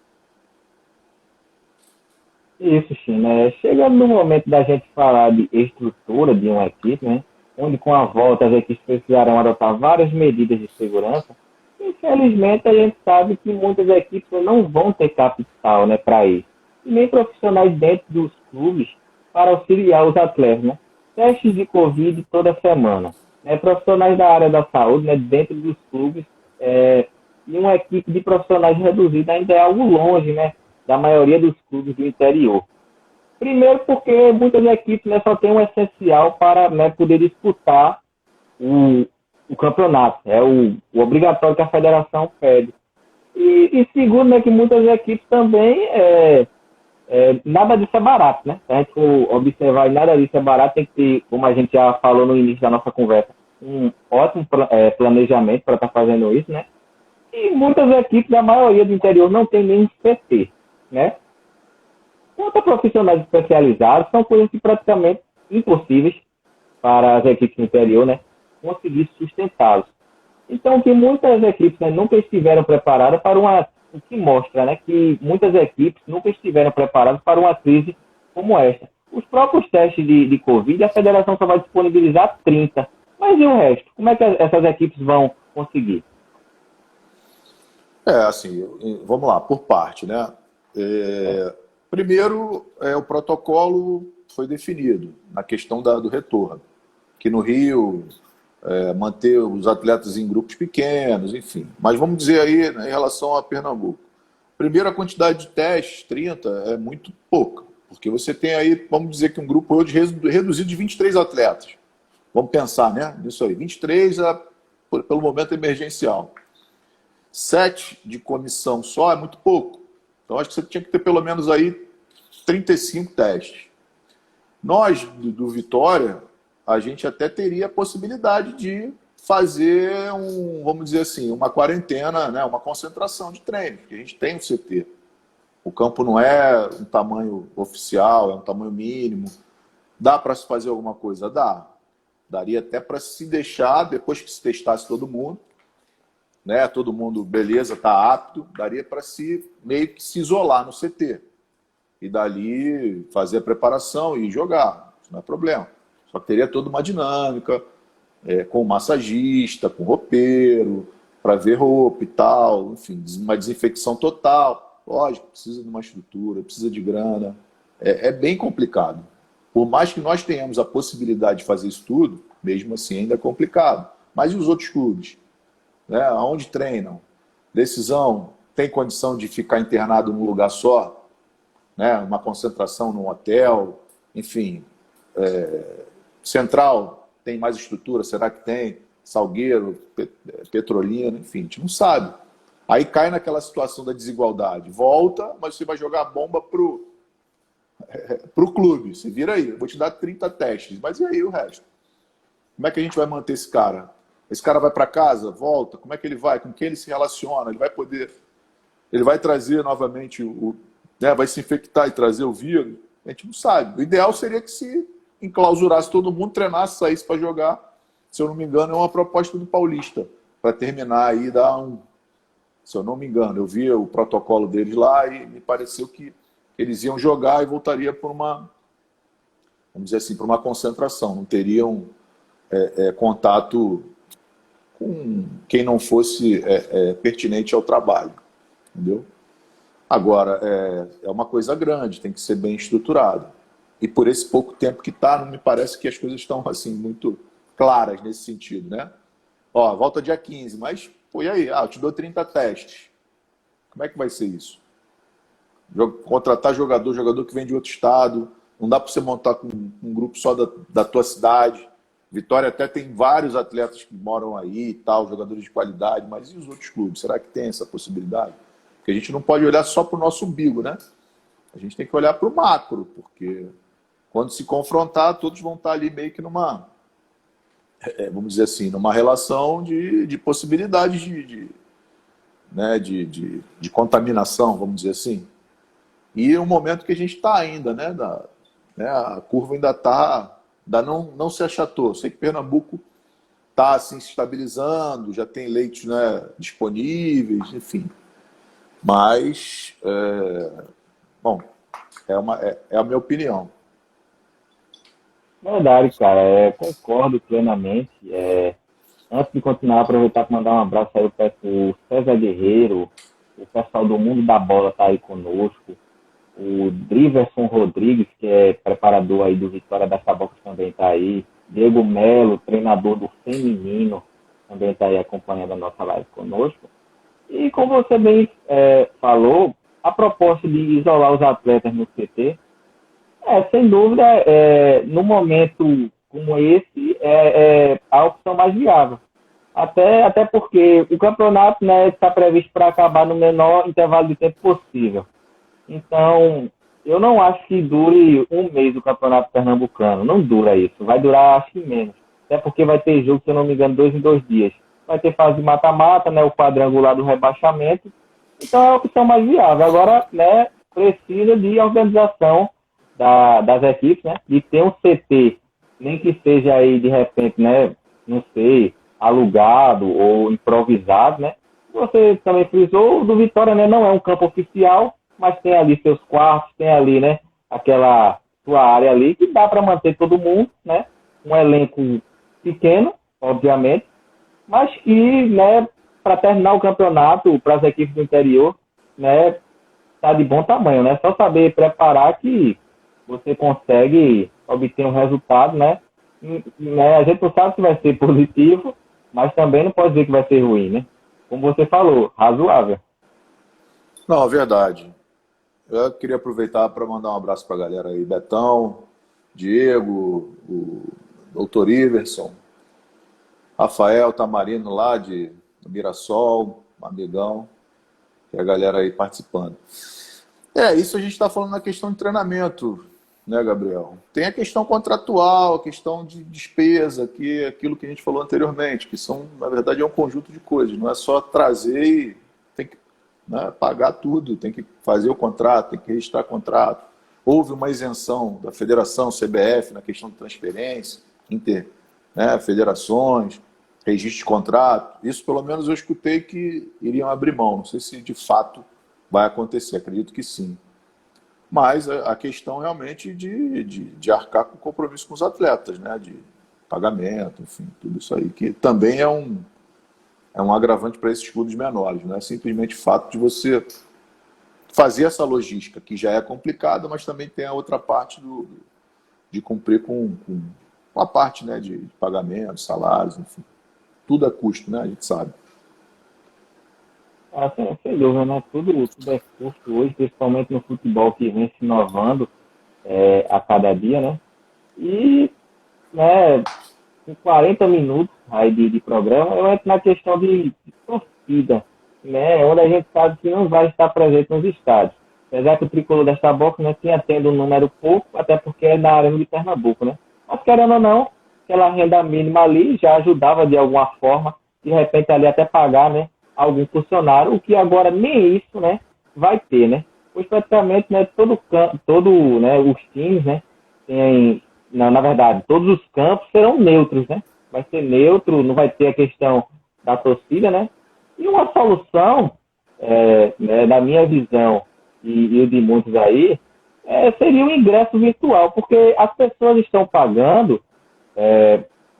Isso, China. Chegando no momento da gente falar de estrutura de uma equipe, né? onde com a volta as equipes precisarão adotar várias medidas de segurança, infelizmente a gente sabe que muitas equipes não vão ter capital, né, para isso. E nem profissionais dentro dos clubes para auxiliar os atletas, né? Testes de Covid toda semana, né? Profissionais da área da saúde, né, dentro dos clubes, e uma equipe de profissionais reduzida ainda é algo longe, né, da maioria dos clubes do interior. Primeiro porque muitas equipes, né, só têm um essencial para, né, poder disputar o campeonato. É o obrigatório que a federação pede. E segundo, né, que muitas equipes também, nada disso é barato, né? Se a gente for observar e nada disso é barato, tem que ter, como a gente já falou no início da nossa conversa, um ótimo planejamento para estar fazendo isso, né? E muitas equipes, a maioria do interior, não tem nem CT, né? Quanto a profissionais especializados, são coisas que praticamente impossíveis para as equipes do interior, né, conseguir sustentá-los. Então, que muitas equipes, né, nunca estiveram preparadas para o que mostra, né, que muitas equipes nunca estiveram preparadas para uma crise como esta. Os próprios testes de Covid, a federação só vai disponibilizar 30. Mas e o resto? Como é que essas equipes vão conseguir? Assim, vamos lá, por parte, né? Primeiro, o protocolo foi definido na questão do retorno, que no Rio, manter os atletas em grupos pequenos, enfim. Mas vamos dizer aí, né, em relação a Pernambuco. Primeiro, a quantidade de testes, 30, é muito pouca, porque você tem aí, vamos dizer que um grupo hoje reduzido de 23 atletas. Vamos pensar, né, nisso aí. 23 pelo momento emergencial. 7 de comissão só é muito pouco. Então, acho que você tinha que ter pelo menos aí 35 testes. Nós, do Vitória, a gente até teria a possibilidade de fazer vamos dizer assim, uma quarentena, né, uma concentração de treino, porque a gente tem um CT. O campo não é um tamanho oficial, é um tamanho mínimo. Dá para se fazer alguma coisa? Dá. Daria até para se deixar, depois que se testasse todo mundo, né, todo mundo, beleza, está apto, daria para meio que se isolar no CT. E dali fazer a preparação e jogar. Isso não é problema. Só que teria toda uma dinâmica, com massagista, com roupeiro, para ver roupa e tal, enfim, uma desinfecção total. Lógico, precisa de uma estrutura, precisa de grana. É bem complicado. Por mais que nós tenhamos a possibilidade de fazer isso tudo, mesmo assim ainda é complicado. Mas e os outros clubes? Né? Aonde treinam? Decisão, tem condição de ficar internado num lugar só? Né? Uma concentração num hotel? Enfim, Central tem mais estrutura? Será que tem? Salgueiro, Petrolina, enfim, a gente não sabe. Aí cai naquela situação da desigualdade. Volta, mas você vai jogar a bomba pro clube. Se vira aí, eu vou te dar 30 testes. Mas e aí o resto? Como é que a gente vai manter esse cara? Esse cara vai para casa, volta, como é que ele vai? Com quem ele se relaciona? Ele vai poder... Ele vai trazer novamente né, vai se infectar e trazer o vírus? A gente não sabe. O ideal seria que se enclausurasse todo mundo, treinasse, saísse para jogar. Se eu não me engano, é uma proposta do Paulista, para terminar aí, se eu não me engano, eu vi o protocolo deles lá e me pareceu que eles iam jogar e voltaria por vamos dizer assim, por uma concentração. Não teriam contato com quem não fosse pertinente ao trabalho. Entendeu? Agora, é uma coisa grande, tem que ser bem estruturado. E por esse pouco tempo que está, não me parece que as coisas estão assim, muito claras nesse sentido, né? Ó, volta dia 15, mas, pô, e aí? Eu te dou 30 testes. Como é que vai ser isso? Contratar jogador que vem de outro estado, não dá para você montar com um grupo só da tua cidade. Vitória até tem vários atletas que moram aí e tal, jogadores de qualidade, mas e os outros clubes? Será que tem essa possibilidade? Porque a gente não pode olhar só para o nosso umbigo, né? A gente tem que olhar para o macro, porque quando se confrontar, todos vão estar ali meio que vamos dizer assim, numa relação de possibilidades de contaminação, vamos dizer assim. E é um momento que a gente está ainda, né? A curva ainda não se achatou. Sei que Pernambuco está assim, se estabilizando, já tem leitos, né, disponíveis, enfim. Mas, bom, é a minha opinião. Verdade, cara, concordo plenamente. Antes de continuar, aproveitar para mandar um abraço aí para o César Guerreiro, o pessoal do Mundo da Bola tá aí conosco, o Driverson Rodrigues, que é preparador aí do Vitória da Box, também está aí, Diego Melo, treinador do feminino, também está aí acompanhando a nossa live conosco. E como você bem falou, a proposta de isolar os atletas no CT, sem dúvida, no momento como esse, é a opção mais viável. Até porque o campeonato, né, está previsto para acabar no menor intervalo de tempo possível. Então, eu não acho que dure um mês o campeonato pernambucano. Não dura isso. Vai durar, acho que menos. Até porque vai ter jogo, se eu não me engano, 2 em 2 dias. Vai ter fase de mata-mata, né, o quadrangular do rebaixamento. Então, é a opção mais viável. Agora, né, precisa de organização das equipes, né, de ter um CT, nem que seja aí, de repente, né, não sei, alugado ou improvisado, né. Você também frisou, o do Vitória, né, não é um campo oficial, mas tem ali seus quartos, tem ali, né, aquela sua área ali que dá para manter todo mundo, né, um elenco pequeno, obviamente, mas que, né, para terminar o campeonato, para as equipes do interior, né, tá de bom tamanho, né, só saber preparar que você consegue obter um resultado, né, a gente não sabe se vai ser positivo, mas também não pode dizer que vai ser ruim, né, como você falou, razoável. Não, é verdade. Eu queria aproveitar para mandar um abraço para a galera aí, Betão, Diego, o Dr. Iverson, Rafael Tamarino lá do Mirassol, um amigão, e a galera aí participando. Isso a gente está falando na questão de treinamento, né, Gabriel? Tem a questão contratual, a questão de despesa, que é aquilo que a gente falou anteriormente, que são, na verdade, é um conjunto de coisas, não é só trazer e tem que, né, pagar tudo, tem que fazer o contrato, tem que registrar contrato. Houve uma isenção da federação, CBF, na questão de transferência, federações, registro de contrato. Isso, pelo menos, eu escutei que iriam abrir mão. Não sei se de fato vai acontecer, acredito que sim. Mas a questão realmente de arcar com compromisso com os atletas, né? De pagamento, enfim, tudo isso aí, que também é um agravante para esses clubes menores. Não é simplesmente o fato de você fazer essa logística, que já é complicada, mas também tem a outra parte de cumprir com a parte, né, de pagamento, salários, enfim. Tudo é custo, né? A gente sabe. Sem dúvida, né? Tudo é custo hoje, principalmente no futebol que vem se inovando a cada dia, né? E, né, com 40 minutos aí de programa, eu entro na questão de torcida, né? Onde a gente sabe que não vai estar presente nos estádios. Apesar que o tricolor desta boca, né, tinha tendo um número pouco, até porque é na Arena de Pernambuco, né? Mas querendo ou não, aquela renda mínima ali já ajudava de alguma forma, de repente ali até pagar, né, algum funcionário, o que agora nem isso, né, vai ter, né? Pois praticamente, né, né, os times, né, tem, na verdade, todos os campos serão neutros, né? Vai ser neutro, não vai ter a questão da torcida, né? E uma solução, né, na minha visão e o de muitos aí, seria o ingresso virtual, porque as pessoas estão pagando,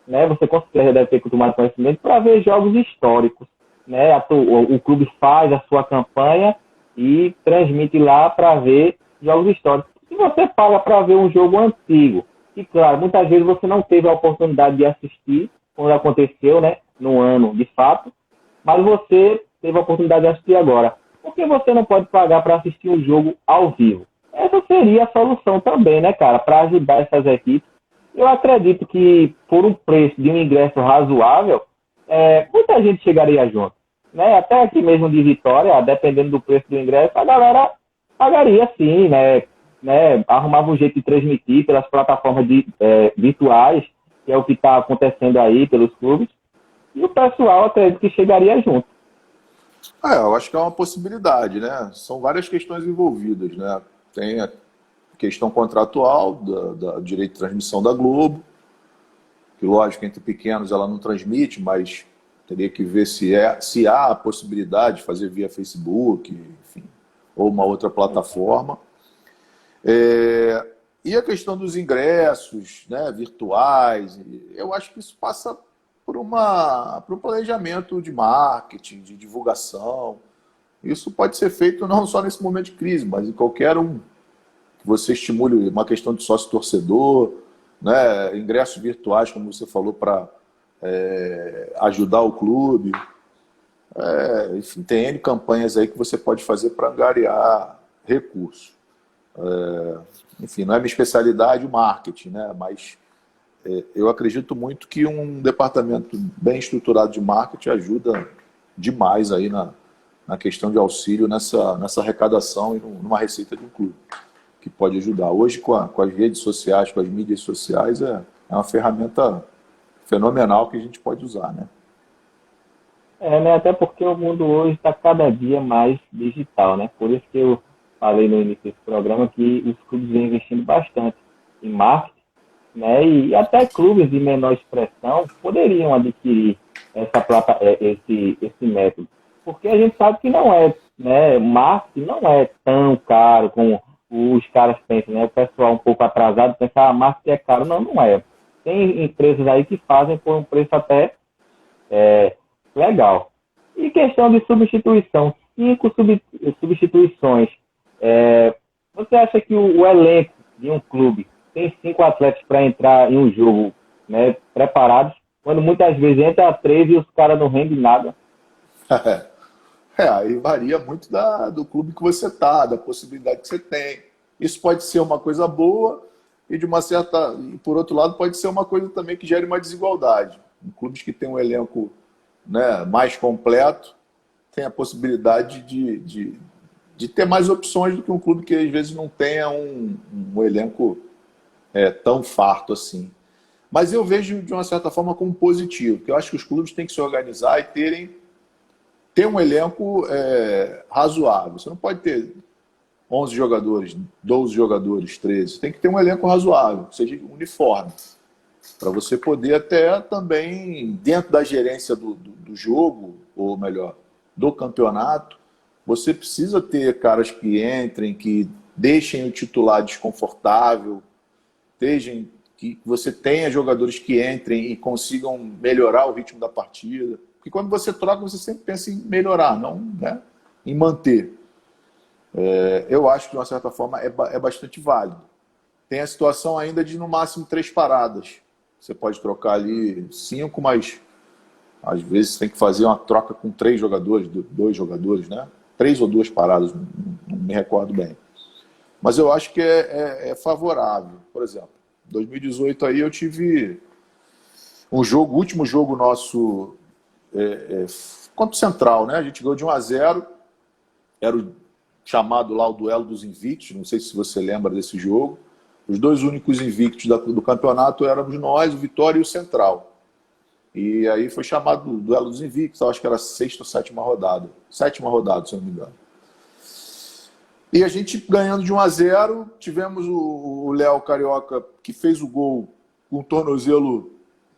né, você com certeza deve ter tomado conhecimento, para ver jogos históricos. Né? O clube faz a sua campanha e transmite lá para ver jogos históricos. Se você paga para ver um jogo antigo, e claro, muitas vezes você não teve a oportunidade de assistir quando aconteceu, né, no ano de fato, mas você teve a oportunidade de assistir agora. Por que você não pode pagar para assistir um jogo ao vivo? Essa seria a solução também, né, cara, para ajudar essas equipes. Eu acredito que por um preço de um ingresso razoável, muita gente chegaria junto. Né? Até aqui mesmo de Vitória, dependendo do preço do ingresso, a galera pagaria sim, né? Arrumava um jeito de transmitir pelas plataformas virtuais, que é o que está acontecendo aí pelos clubes, e o pessoal acredito que chegaria junto. Eu acho que é uma possibilidade, né? São várias questões envolvidas, né? Tem a questão contratual da direito de transmissão da Globo, que lógico, entre pequenos ela não transmite, mas teria que ver se há a possibilidade de fazer via Facebook, enfim, ou uma outra plataforma. E a questão dos ingressos, né, virtuais, eu acho que isso passa por um planejamento de marketing, de divulgação. Isso pode ser feito não só nesse momento de crise, mas em qualquer um. Que você estimule uma questão de sócio-torcedor, né, ingressos virtuais, como você falou, para ajudar o clube. Enfim, tem N campanhas aí que você pode fazer para angariar recursos. Enfim, não é minha especialidade o marketing, né? Mas eu acredito muito que um departamento bem estruturado de marketing ajuda demais aí na questão de auxílio nessa arrecadação e numa receita de um clube, que pode ajudar. Hoje, com as redes sociais, com as mídias sociais, é uma ferramenta fenomenal que a gente pode usar, né? Né? Até porque o mundo hoje está cada dia mais digital, né? Por isso que eu falei no início desse programa que os clubes vêm investindo bastante em marketing, né? E até clubes de menor expressão poderiam adquirir esse método, porque a gente sabe que não é, né? Marketing não é tão caro como os caras pensam, né? O pessoal um pouco atrasado pensa, marketing é caro. Não, não é. Tem empresas aí que fazem por um preço até legal. E questão de substituição, 5 substituições. Você acha que o elenco de um clube tem 5 atletas para entrar em um jogo, né, preparados, quando muitas vezes entra 3 e os caras não rendem nada? Aí varia muito do clube que você está, da possibilidade que você tem. Isso pode ser uma coisa boa e por outro lado, pode ser uma coisa também que gere uma desigualdade. Em clubes que têm um elenco, né, mais completo, tem a possibilidade de ter mais opções do que um clube que às vezes não tenha um elenco tão farto assim. Mas eu vejo de uma certa forma como positivo, porque eu acho que os clubes têm que se organizar e ter um elenco razoável. Você não pode ter 11 jogadores, 12 jogadores, 13. Tem que ter um elenco razoável, que seja uniforme, para você poder até também, dentro da gerência do jogo, ou melhor, do campeonato, você precisa ter caras que entrem, que deixem o titular desconfortável, que você tenha jogadores que entrem e consigam melhorar o ritmo da partida. Porque quando você troca, você sempre pensa em melhorar, não, né, em manter. Eu acho que, de uma certa forma, é bastante válido. Tem a situação ainda de, no máximo, 3 paradas. Você pode trocar ali 5, mas às vezes tem que fazer uma troca com 3 jogadores, 2 jogadores, né? 3 ou 2 paradas, não me recordo bem. Mas eu acho que é favorável. Por exemplo, em 2018 aí eu tive o último jogo nosso contra o Central, né? A gente ganhou de 1-0, era o chamado lá o duelo dos invictos, não sei se você lembra desse jogo. Os 2 únicos invictos do campeonato éramos nós, o Vitória e o Central. E aí foi chamado o duelo dos invictos, acho que era a 6ª ou 7ª rodada. 7ª rodada, se eu não me engano. E a gente ganhando de 1-0, tivemos o Léo Carioca, que fez o gol com o tornozelo,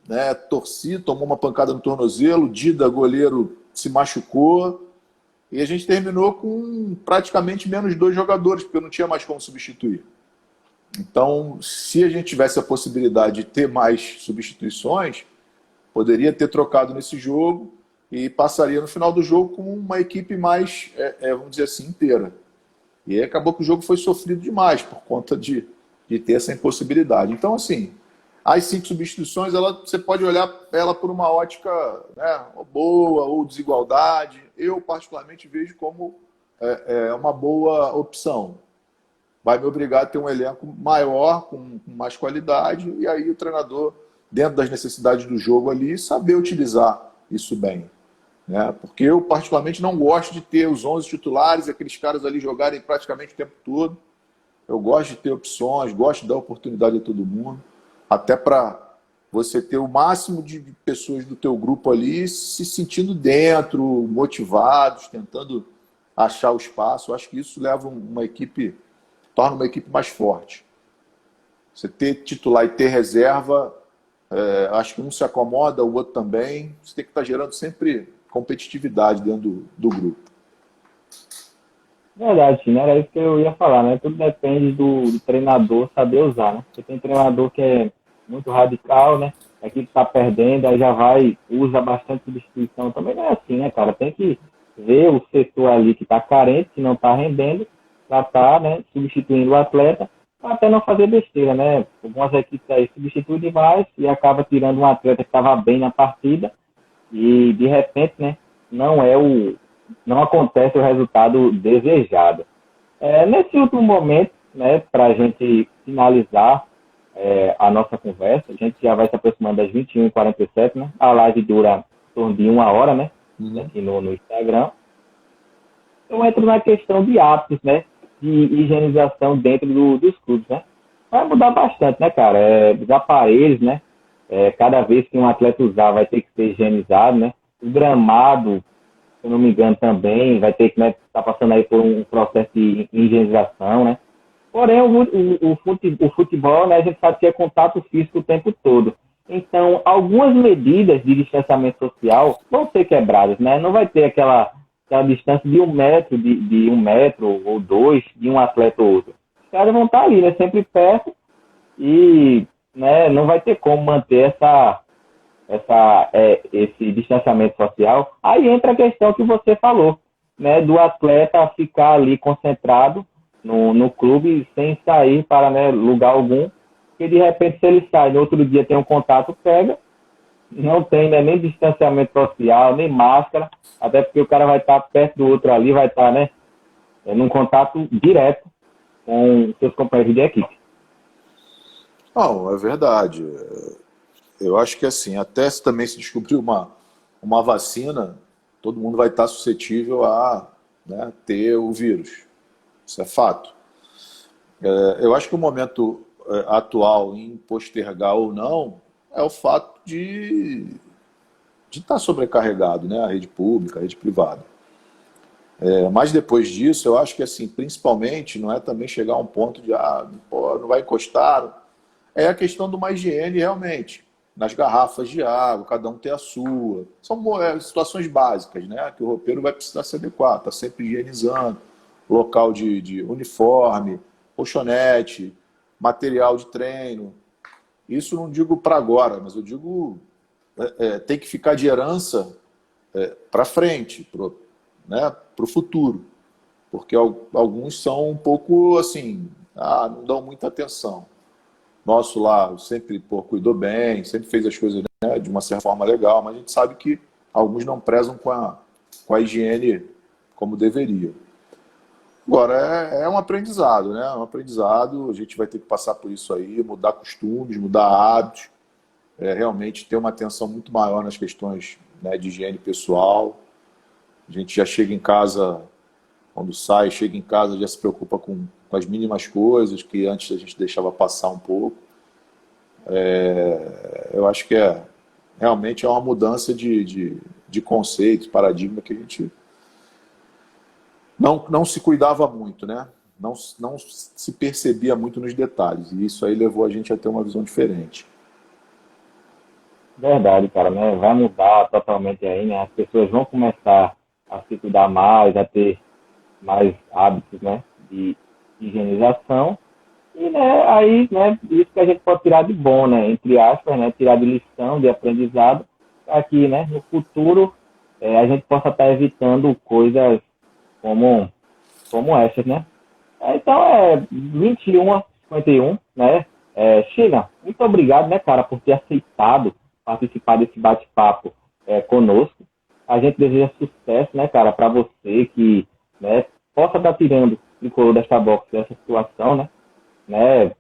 né, torcido, tomou uma pancada no tornozelo, Dida, goleiro, se machucou. E a gente terminou com praticamente menos 2 jogadores, porque não tinha mais como substituir. Então, se a gente tivesse a possibilidade de ter mais substituições, poderia ter trocado nesse jogo e passaria no final do jogo com uma equipe mais, vamos dizer assim, inteira. E aí acabou que o jogo foi sofrido demais por conta de ter essa impossibilidade. Então, assim, as 5 substituições, você pode olhar ela por uma ótica, né, boa ou desigualdade. Eu, particularmente, vejo como uma boa opção. Vai me obrigar a ter um elenco maior, com mais qualidade, e aí o treinador, dentro das necessidades do jogo ali, saber utilizar isso bem. Né? Porque eu, particularmente, não gosto de ter os 11 titulares, aqueles caras ali jogarem praticamente o tempo todo. Eu gosto de ter opções, gosto de dar oportunidade a todo mundo, até para você ter o máximo de pessoas do teu grupo ali se sentindo dentro, motivados, tentando achar o espaço. Eu acho que isso leva uma equipe, torna uma equipe mais forte. Você ter titular e ter reserva, acho que um se acomoda, o outro também. Você tem que estar gerando sempre competitividade dentro do grupo. Verdade, China, era isso que eu ia falar, né? Tudo depende do treinador saber usar, né? Porque tem treinador que é muito radical, né? A equipe tá perdendo, aí já vai, usa bastante substituição. Também não é assim, né, cara? Tem que ver o setor ali que tá carente, que não tá rendendo, pra tá, né, substituindo o atleta, pra até não fazer besteira, né? Algumas equipes aí substituem demais e acaba tirando um atleta que estava bem na partida e de repente, né, não é o não acontece o resultado desejado. Nesse último momento, né, para a gente finalizar a nossa conversa, a gente já vai se aproximando das 21h47, né? A live dura em torno de 1 hora, né? Uhum. Aqui no Instagram. Eu entro na questão de hábitos, né? De higienização dentro dos clubes, né? Vai mudar bastante, né, cara? Os aparelhos, né? Cada vez que um atleta usar vai ter que ser higienizado, né? O gramado, se eu não me engano, também vai ter que estar, né, tá passando aí por um processo de higienização, né? Porém, o futebol, né, a gente sabe que é contato físico o tempo todo. Então, algumas medidas de distanciamento social vão ser quebradas, né? Não vai ter aquela distância de 1 metro, de 1 metro ou dois, de um atleta ou outro. Os caras vão estar ali, né, sempre perto e, né, não vai ter como manter esse distanciamento social. Aí entra a questão que você falou, né, do atleta ficar ali concentrado no clube sem sair para, né, lugar algum, porque de repente se ele sai, no outro dia tem um contato, pega, não tem, né, nem distanciamento social, nem máscara, até porque o cara vai estar perto do outro ali, vai estar, né, num contato direto com seus companheiros de equipe. Não, é verdade. Eu acho que assim, até se também se descobrir uma vacina, todo mundo vai estar suscetível a, né, ter o vírus. Isso é fato. Eu acho que o momento atual em postergar ou não é o fato de estar sobrecarregado, né, a rede pública, a rede privada. Mas depois disso, eu acho que assim, principalmente, não é também chegar a um ponto de pô, não vai encostar. É a questão de uma higiene realmente. Nas garrafas de água, cada um ter a sua. São situações básicas, né? Que o roupeiro vai precisar se adequar, está sempre higienizando, local de uniforme, colchonete, material de treino. Isso não digo para agora, mas eu digo tem que ficar de herança para frente, né, pro futuro. Porque alguns são um pouco assim, não dão muita atenção. Nosso lá sempre cuidou bem, sempre fez as coisas, né, de uma certa forma legal, mas a gente sabe que alguns não prezam com a higiene como deveria. Agora, é um aprendizado, né? É um aprendizado, a gente vai ter que passar por isso aí, mudar costumes, mudar hábitos, realmente ter uma atenção muito maior nas questões, né, de higiene pessoal. A gente já chega em casa, quando sai, chega em casa, já se preocupa com as mínimas coisas que antes a gente deixava passar um pouco. Eu acho que realmente é uma mudança de conceito, paradigma que a gente não se cuidava muito, né? Não se percebia muito nos detalhes. E isso aí levou a gente a ter uma visão diferente. Verdade, cara, né? Vai mudar totalmente aí, né? As pessoas vão começar a se cuidar mais, a ter mais hábitos, né? De higienização. E, né, aí, né, isso que a gente pode tirar de bom, né? Entre aspas, né? Tirar de lição, de aprendizado, para que, né, no futuro a gente possa estar evitando coisas como, como essas, né? Então é 21h51, né? Sheila, muito obrigado, né, cara, por ter aceitado participar desse bate-papo conosco. A gente deseja sucesso, né, cara, para você que, né, possa estar tirando o coro desta box dessa situação, né?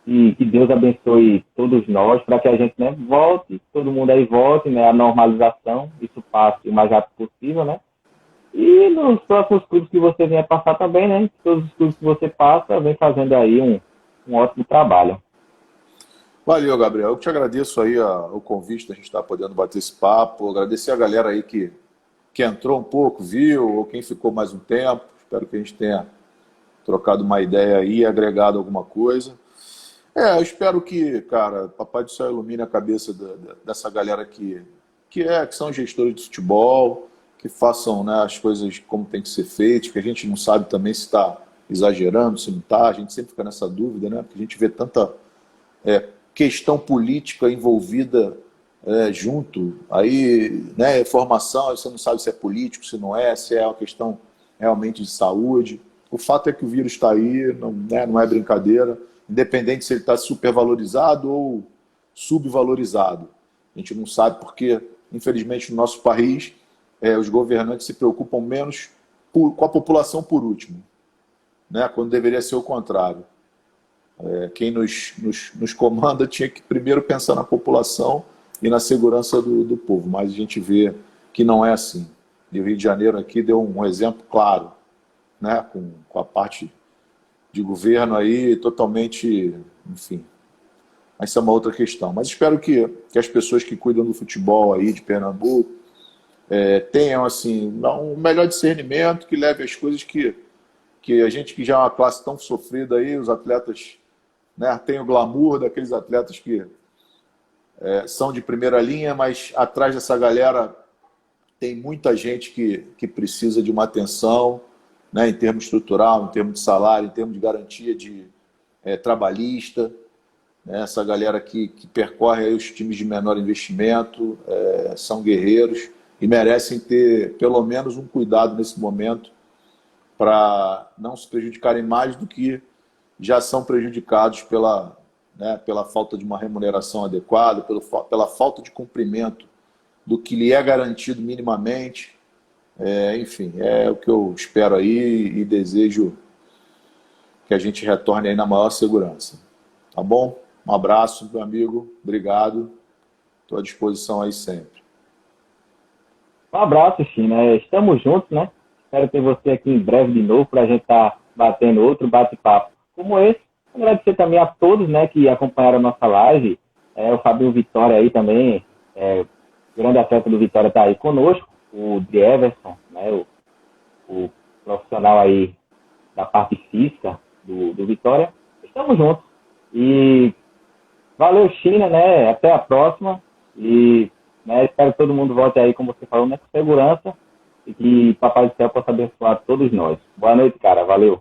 E que Deus abençoe todos nós para que a gente, né, volte, todo mundo aí volte, né, à normalização, isso passe o mais rápido possível, né? E nos próximos clubes que você venha passar também, né? Todos os clubes que você passa, vem fazendo aí um ótimo trabalho. Valeu, Gabriel. Eu te agradeço aí o convite da gente estar podendo bater esse papo. Agradecer a galera aí que entrou um pouco, viu, ou quem ficou mais um tempo. Espero que a gente tenha trocado uma ideia aí, agregado alguma coisa. Eu espero que, cara, Papai do Céu ilumine a cabeça dessa galera que são gestores de futebol, que façam, né, as coisas como tem que ser feitas, porque a gente não sabe também se está exagerando, se não está, a gente sempre fica nessa dúvida, né, porque a gente vê tanta questão política envolvida junto, aí, né, formação, aí você não sabe se é político, se não é, se é uma questão realmente de saúde. O fato é que o vírus está aí, não, né, não é brincadeira, independente se ele está supervalorizado ou subvalorizado. A gente não sabe porque, infelizmente, no nosso país, os governantes se preocupam menos com a população por último, né, quando deveria ser o contrário. Quem nos comanda tinha que primeiro pensar na população e na segurança do povo, mas a gente vê que não é assim. E o Rio de Janeiro aqui deu um exemplo claro, né, com a parte de governo aí totalmente, enfim. Mas isso é uma outra questão. Mas espero que as pessoas que cuidam do futebol aí de Pernambuco tenham assim, um melhor discernimento, que leve as coisas que a gente que já é uma classe tão sofrida aí, os atletas, né, tem o glamour daqueles atletas que são de primeira linha, mas atrás dessa galera tem muita gente que precisa de uma atenção, né, em termos estrutural, em termos de salário, em termos de garantia trabalhista, né, essa galera que percorre aí os times de menor investimento, são guerreiros e merecem ter pelo menos um cuidado nesse momento para não se prejudicarem mais do que já são prejudicados pela falta de uma remuneração adequada, pela falta de cumprimento do que lhe é garantido minimamente. Enfim, é o que eu espero aí e desejo que a gente retorne aí na maior segurança. Tá bom? Um abraço, meu amigo. Obrigado. Estou à disposição aí sempre. Um abraço, China. Estamos juntos, né? Espero ter você aqui em breve de novo para a gente estar batendo outro bate-papo como esse. Agradecer também a todos, né, que acompanharam a nossa live. O Fabinho Vitória aí também, grande atleta do Vitória, está aí conosco. O de Everson, né, o profissional aí da parte física do Vitória. Estamos juntos. E valeu, China, né? Até a próxima. E espero que todo mundo volte aí, como você falou, né, com segurança. E que Papai do Céu possa abençoar todos nós. Boa noite, cara. Valeu.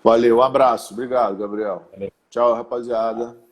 Valeu, um abraço. Obrigado, Gabriel. Valeu. Tchau, rapaziada.